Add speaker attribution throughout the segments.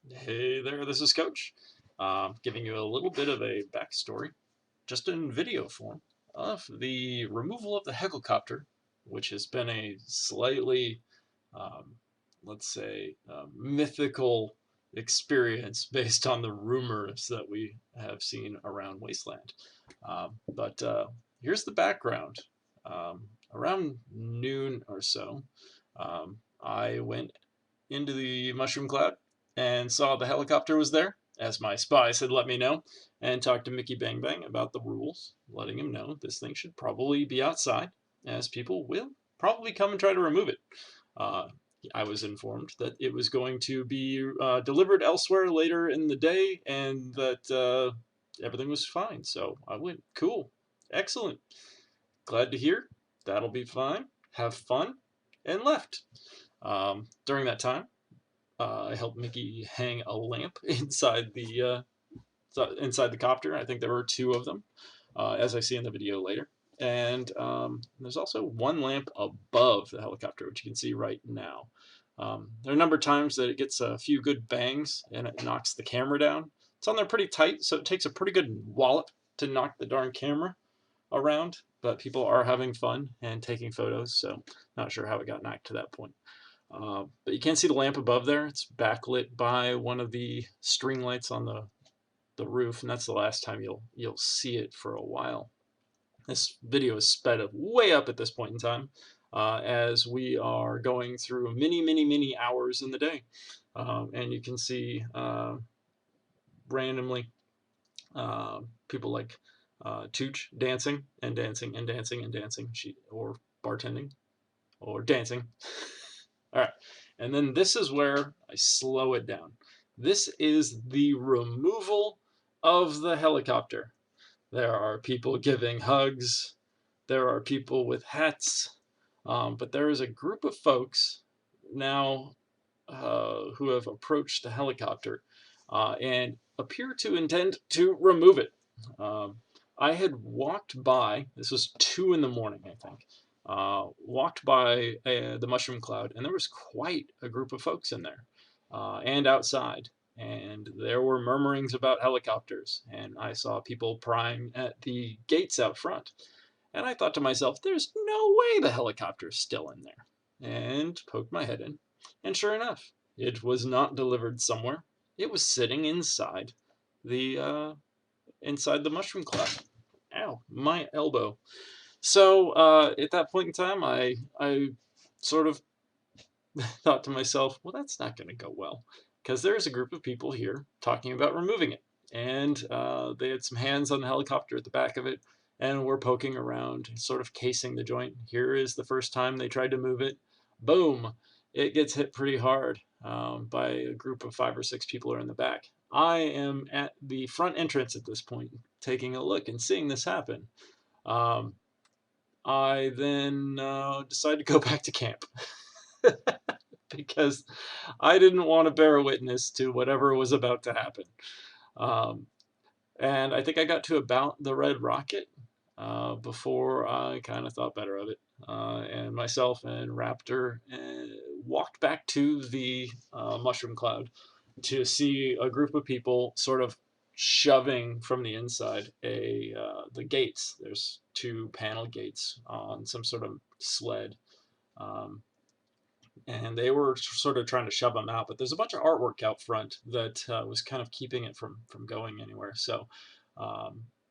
Speaker 1: Hey there, this is Coach, giving you a little bit of a backstory, just in video form, of the removal of the HeckleCopter, which has been a slightly, um, let's say, mythical experience based on the rumors that we have seen around Wasteland. But here's the background. Around noon or so, I went into the mushroom cloud and saw the helicopter was there, as my spies had let me know, and talked to Mickey Bang Bang about the rules, letting him know this thing should probably be outside, as people will probably come and try to remove it. Uh, I was informed that it was going to be delivered elsewhere later in the day, and that everything was fine. So I went, cool, excellent, glad to hear. That'll be fine. Have fun, and left. During that time, I helped Mickey hang a lamp inside the copter. I think there were two of them, as I see in the video later. And there's also one lamp above the helicopter, which you can see right now. There are a number of times that it gets a few good bangs and it knocks the camera down. It's on there pretty tight, so it takes a pretty good wallop to knock the darn camera around. But people are having fun and taking photos, so not sure how it got knocked to that point. But you can't see the lamp above there. It's backlit by one of the string lights on the roof, and that's the last time you'll see it for a while. This video is sped up way up at this point in time, as we are going through many hours in the day, and you can see randomly people like Tooch dancing and dancing and dancing and dancing, or bartending or dancing. All right, and then this is where I slow it down. This is the removal of the helicopter. There are people giving hugs. There are people with hats. But there is a group of folks now who have approached the helicopter and appear to intend to remove it. Um, I had walked by, this was 2 in the morning, I think, walked by the mushroom cloud, and there was quite a group of folks in there and outside. And there were murmurings about helicopters, and I saw people prying at the gates out front. And I thought to myself, there's no way the helicopter's still in there. And poked my head in, and sure enough, it was not delivered somewhere. It was sitting the inside the mushroom cloud. Ow, my elbow. So at that point in time, I sort of thought to myself, well, that's not going to go well, because there's a group of people here talking about removing it, and they had some hands on the helicopter at the back of it, and were poking around, sort of casing the joint. Here is the first time they tried to move it. Boom! It gets hit pretty hard by a group of 5 or 6 people are in the back. I am at the front entrance at this point, taking a look and seeing this happen. Um, I then decided to go back to camp because I didn't want to bear witness to whatever was about to happen. Um, and I think I got to about the Red Rocket before I kind of thought better of it. And myself and Raptor walked back to the mushroom cloud to see a group of people sort of shoving from the inside the gates. There's 2 panel gates on some sort of sled. Um, and they were sort of trying to shove them out, but there's a bunch of artwork out front that was kind of keeping it from going anywhere. So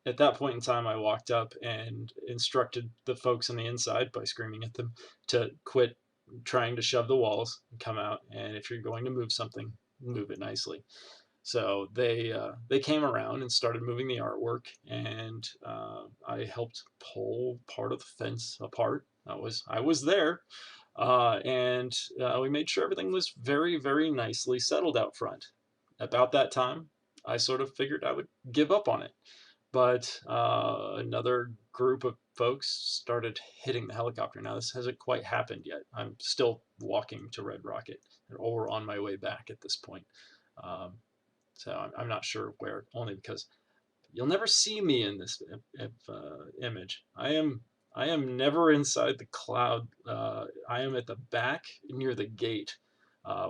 Speaker 1: at that point in time, I walked up and instructed the folks on the inside by screaming at them to quit trying to shove the walls and come out, and if you're going to move something, move it nicely. So they came around and started moving the artwork, and I helped pull part of the fence apart. I was there, and we made sure everything was very nicely settled out front. About that time, I sort of figured I would give up on it, but another group of folks started hitting the helicopter. Now this hasn't quite happened yet. I'm still walking to Red Rocket, or on my way back at this point. Um, so I'm not sure where, only because you'll never see me in this image. I am never inside the cloud. I am at the back near the gate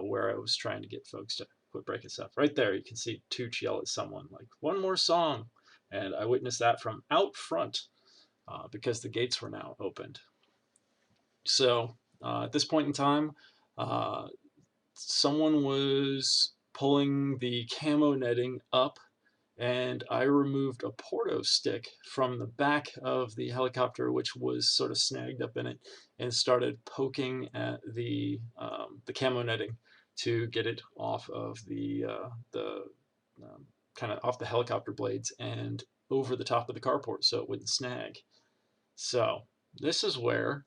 Speaker 1: where I was trying to get folks quit breaking stuff. Right there, you can see Tooch yell at someone like, "One more song," and I witnessed that from out front because the gates were now opened. So at this point in time, someone was pulling the camo netting up, and I removed a Porto stick from the back of the helicopter, which was sort of snagged up in it, and started poking at the camo netting to get it off of the kind of off the helicopter blades and over the top of the carport so it wouldn't snag. So this is where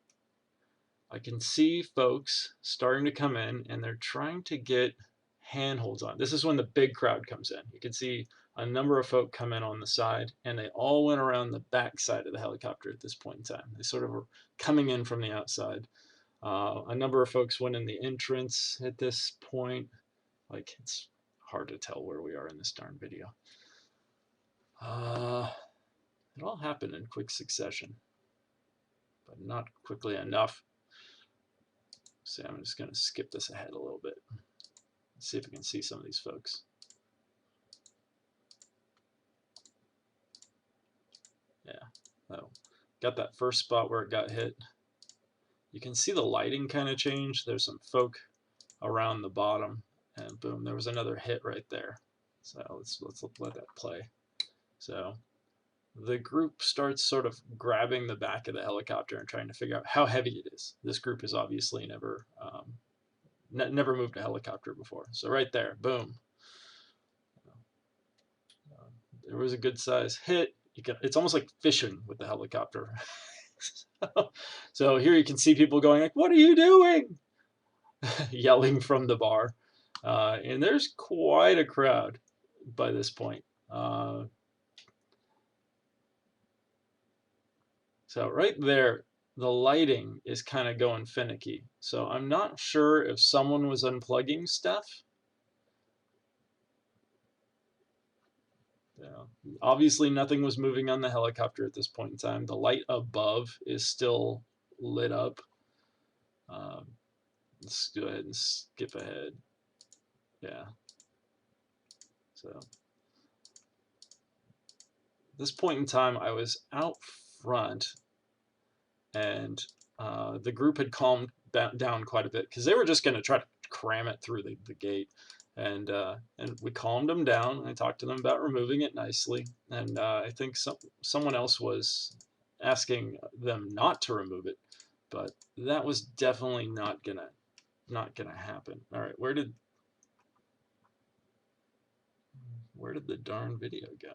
Speaker 1: I can see folks starting to come in, and they're trying to get handholds on. This is when the big crowd comes in. You can see a number of folk come in on the side, and they all went around the back side of the helicopter at this point in time. They sort of were coming in from the outside. A number of folks went in the entrance at this point. Like, it's hard to tell where we are in this darn video. It all happened in quick succession, but not quickly enough. So I'm just going to skip this ahead a little bit. See if we can see some of these folks. Yeah, oh, got that first spot where it got hit. You can see the lighting kind of change. There's some folk around the bottom, and boom, there was another hit right there. So let's let that play. So the group starts sort of grabbing the back of the helicopter and trying to figure out how heavy it is. This group has obviously never moved a helicopter before. So right there, boom. There was a good size hit. It's almost like fishing with the helicopter. So here you can see people going like, "What are you doing?" yelling from the bar. And there's quite a crowd by this point. So right there, the lighting is kind of going finicky. So I'm not sure if someone was unplugging stuff. Yeah. Obviously, nothing was moving on the helicopter at this point in time. The light above is still lit up. Let's go ahead and skip ahead. Yeah. So at this point in time, I was out front, and the group had calmed down quite a bit because they were just going to try to cram it through the gate. And we calmed them down. I talked to them about removing it nicely, and I think someone else was asking them not to remove it, but that was definitely not gonna happen. All right, where did the darn video go?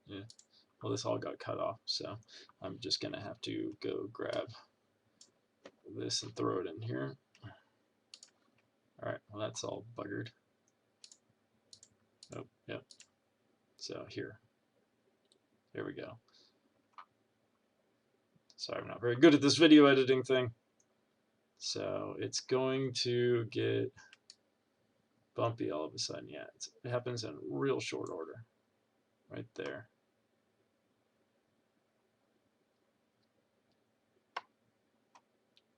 Speaker 1: Yeah. Well, this all got cut off, so I'm just gonna have to go grab this and throw it in here. All right, well, that's all buggered. Oh, yep. So here, there we go. Sorry, I'm not very good at this video editing thing. So it's going to get bumpy all of a sudden. Yeah, it happens in real short order, right there.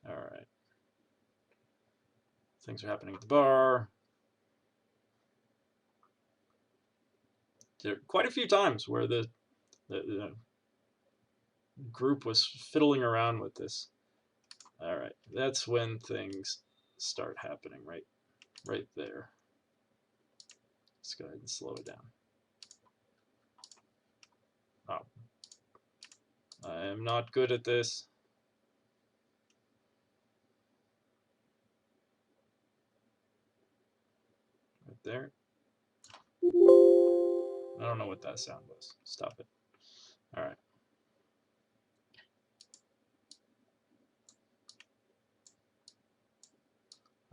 Speaker 1: All right. Things are happening at the bar. There are quite a few times where the group was fiddling around with this. All right, that's when things start happening right there. Let's go ahead and slow it down. Oh, I am not good at this. Right there. I don't know what that sound was. Stop it. All right.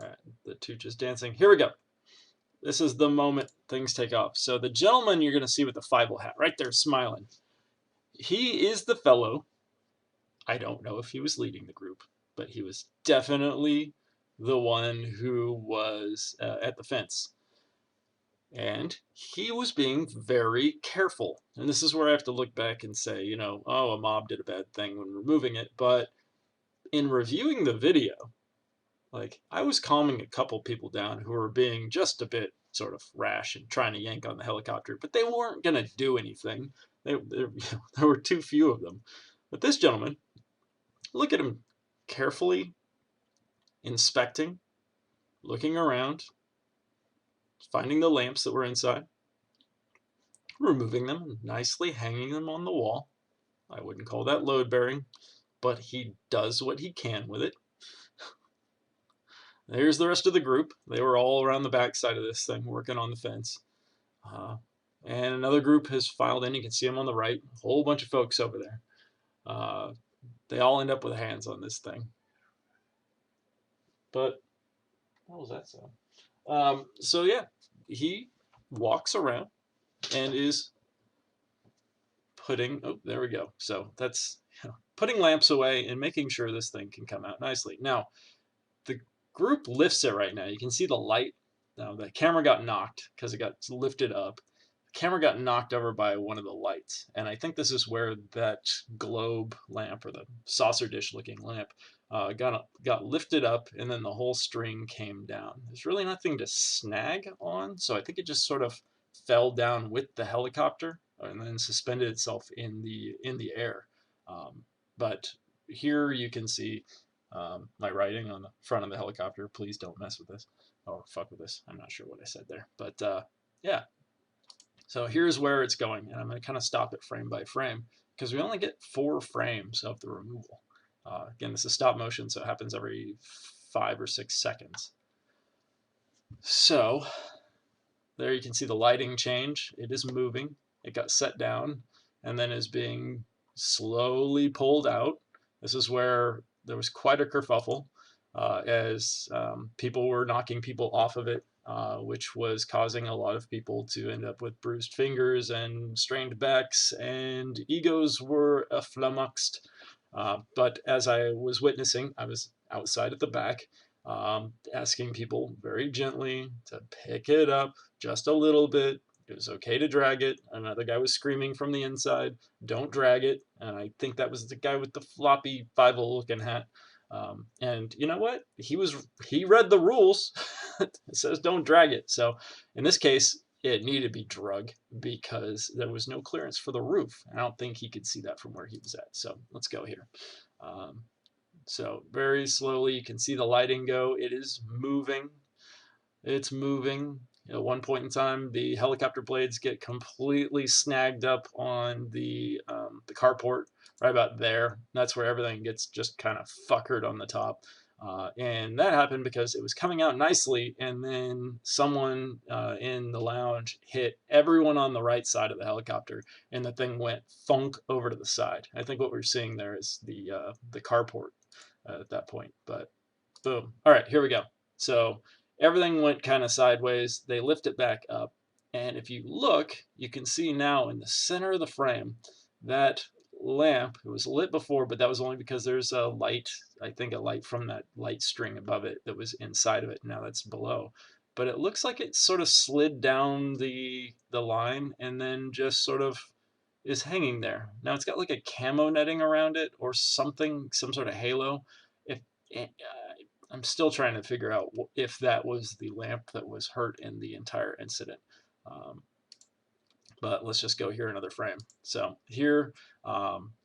Speaker 1: All right, the Tooch is dancing. Here we go. This is the moment things take off. So the gentleman you're going to see with the Fievel hat right there smiling, he is the fellow, I don't know if he was leading the group, but he was definitely the one who was at the fence. And he was being very careful. And this is where I have to look back and say, you know, oh, a mob did a bad thing when removing it. But in reviewing the video, like, I was calming a couple people down who were being just a bit sort of rash and trying to yank on the helicopter, but they weren't going to do anything. There were too few of them. But this gentleman, look at him carefully inspecting, looking around, finding the lamps that were inside, removing them, nicely hanging them on the wall. I wouldn't call that load bearing, but he does what he can with it. Here's the rest of the group. They were all around the back side of this thing working on the fence. And another group has filed in. You can see them on the right. A whole bunch of folks over there. They all end up with hands on this thing. But what was that sound? So yeah, he walks around and is putting, oh, there we go. So that's, you know, putting lamps away and making sure this thing can come out nicely. Now, the group lifts it right now. You can see the light. Now, the camera got knocked because it got lifted up. The camera got knocked over by one of the lights. And I think this is where that globe lamp, or the saucer dish looking lamp, got lifted up, and then the whole string came down. There's really nothing to snag on, so I think it just sort of fell down with the helicopter and then suspended itself in the air. But here you can see my writing on the front of the helicopter. Please don't mess with this or fuck with this. I'm not sure what I said there, but yeah. So here's where it's going, and I'm going to kind of stop it frame by frame because we only get 4 frames of the removal. Again, this is stop motion, so it happens every 5 or 6 seconds. So there you can see the lighting change. It is moving. It got set down and then is being slowly pulled out. This is where there was quite a kerfuffle as people were knocking people off of it, which was causing a lot of people to end up with bruised fingers and strained backs, and egos were flummoxed. But as I was witnessing, I was outside at the back, asking people very gently to pick it up just a little bit. It was okay to drag it. Another guy was screaming from the inside, "Don't drag it." And I think that was the guy with the floppy Bible-looking hat. And you know what? He read the rules. It says don't drag it. So in this case, it needed to be drug because there was no clearance for the roof. I don't think he could see that from where he was at. So let's go here. So very slowly, you can see the lighting go. It is moving. It's moving. At one point in time, the helicopter blades get completely snagged up on the carport, right about there. That's where everything gets just kind of fuckered on the top. And that happened because it was coming out nicely, and then someone in the lounge hit everyone on the right side of the helicopter, and the thing went thunk over to the side. I think what we're seeing there is the carport at that point. But boom. All right, here we go. So everything went kind of sideways. They lift it back up. And if you look, you can see now in the center of the frame, that lamp, it was lit before, but that was only because there's a light, I think a light from that light string above it that was inside of it. Now that's below. But it looks like it sort of slid down the line and then just sort of is hanging there. Now it's got like a camo netting around it or something, some sort of halo. If I'm still trying to figure out if that was the lamp that was hurt in the entire incident. But let's just go here another frame. So here,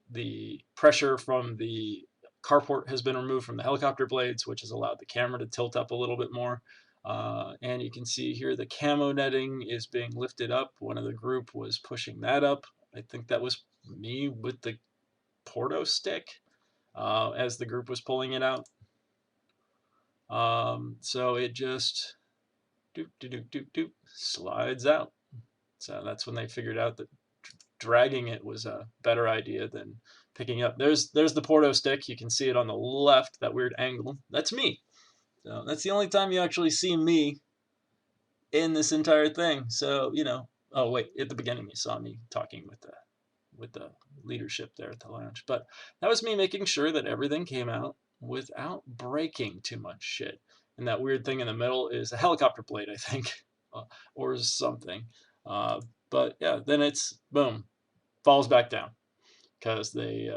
Speaker 1: the pressure from the carport has been removed from the helicopter blades, which has allowed the camera to tilt up a little bit more. And you can see here the camo netting is being lifted up. One of the group was pushing that up. I think that was me with the Porto stick as the group was pulling it out. So it just slides out. So that's when they figured out that dragging it was a better idea than picking up. There's the Porto stick. You can see it on the left, that weird angle. That's me. So that's the only time you actually see me in this entire thing. So, you know, oh wait, at the beginning you saw me talking with the leadership there at the lounge. But that was me making sure that everything came out without breaking too much shit. And that weird thing in the middle is a helicopter blade, I think. or something. But yeah, then it's boom, falls back down because they.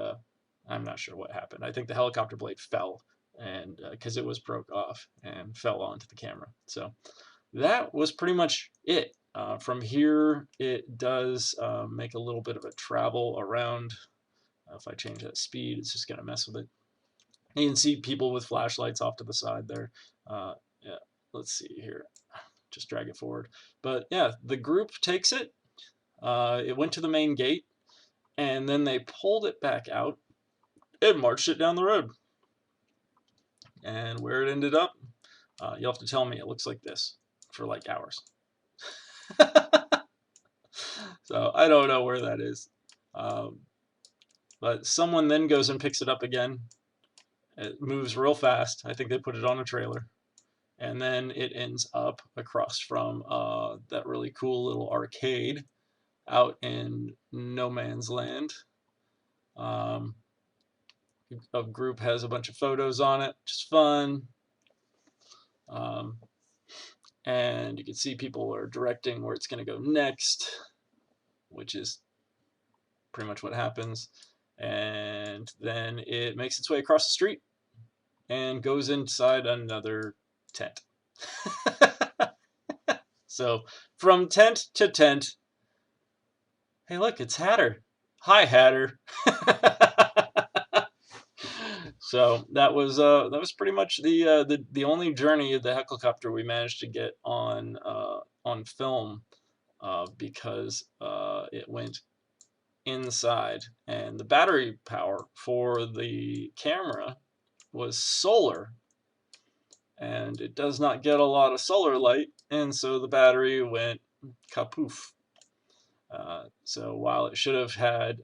Speaker 1: I'm not sure what happened. I think the helicopter blade fell, and because it was broke off and fell onto the camera. So that was pretty much it. From here, it does make a little bit of a travel around. If I change that speed, it's just going to mess with it. You can see people with flashlights off to the side there. Yeah, let's see here. Just drag it forward. But yeah, the group takes it. It went to the main gate, and then they pulled it back out and marched it down the road. And where it ended up, you'll have to tell me. It looks like this for like hours. So I don't know where that is. But someone then goes and picks it up again. It moves real fast. I think they put it on a trailer. And then it ends up across from that really cool little arcade out in no man's land. A group has a bunch of photos on it, which is fun. And you can see people are directing where it's going to go next, which is pretty much what happens. And then it makes its way across the street and goes inside another tent. So from tent to tent. Hey, look, it's Hatter. Hi, Hatter. So that was pretty much the only journey of the HeckleCopter we managed to get on film, because it went inside, and the battery power for the camera was solar, and it does not get a lot of solar light, and so the battery went kapoof. So while it should have had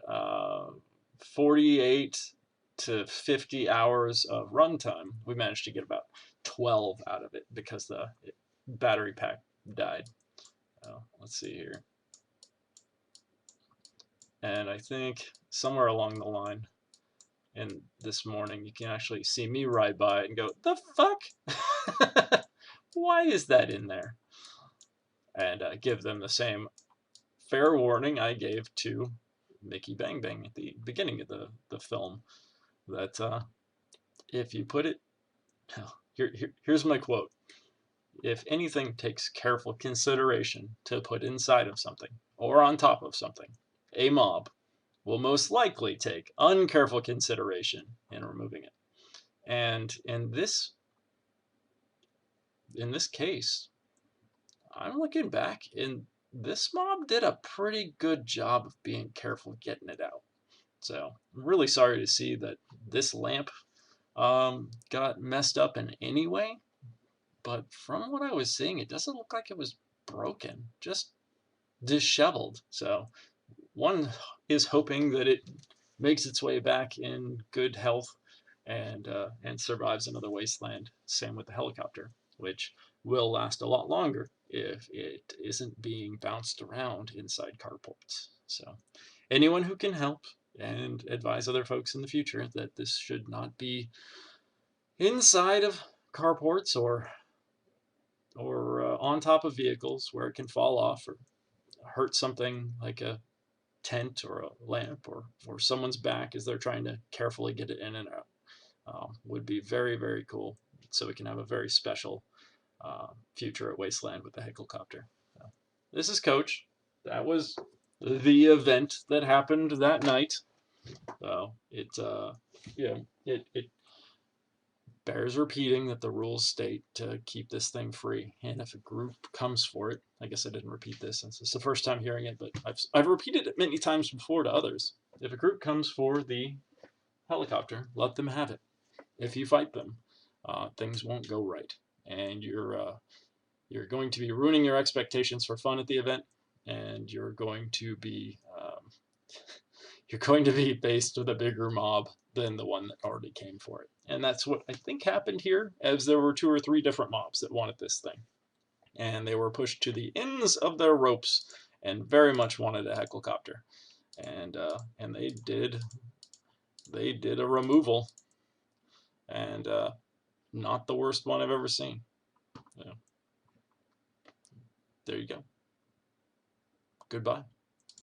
Speaker 1: 48 to 50 hours of runtime, we managed to get about 12 out of it because the battery pack died. Let's see here. And I think somewhere along the line, and this morning, you can actually see me ride by and go, the fuck? Why is that in there? And give them the same fair warning I gave to Mickey Bang Bang at the beginning of the film, that if you put it, here's my quote: if anything takes careful consideration to put inside of something or on top of something, a mob will most likely take uncareful consideration in removing it. And in this case, I'm looking back, and this mob did a pretty good job of being careful getting it out. So I'm really sorry to see that this lamp got messed up in any way, but from what I was seeing, it doesn't look like it was broken, just disheveled. So one is hoping that it makes its way back in good health and survives another wasteland. Same with the helicopter, which will last a lot longer if it isn't being bounced around inside carports. So anyone who can help and advise other folks in the future that this should not be inside of carports or on top of vehicles where it can fall off or hurt something like a tent or a lamp or someone's back as they're trying to carefully get it in and out, would be very, very cool. So we can have a very special future at Wasteland with the HeckleCopter. This is Coach. That was the event that happened that night. So it bears repeating that the rules state to keep this thing free, and if a group comes for it, I guess I didn't repeat this since it's the first time hearing it, but I've repeated it many times before to others. If a group comes for the helicopter, let them have it. If you fight them, things won't go right, and you're going to be ruining your expectations for fun at the event, and you're going to be faced with a bigger mob than the one that already came for it. And that's what I think happened here, as there were 2 or 3 different mobs that wanted this thing. And they were pushed to the ends of their ropes and very much wanted a HeckleCopter. And they did a removal, and not the worst one I've ever seen. Yeah. There you go. Goodbye.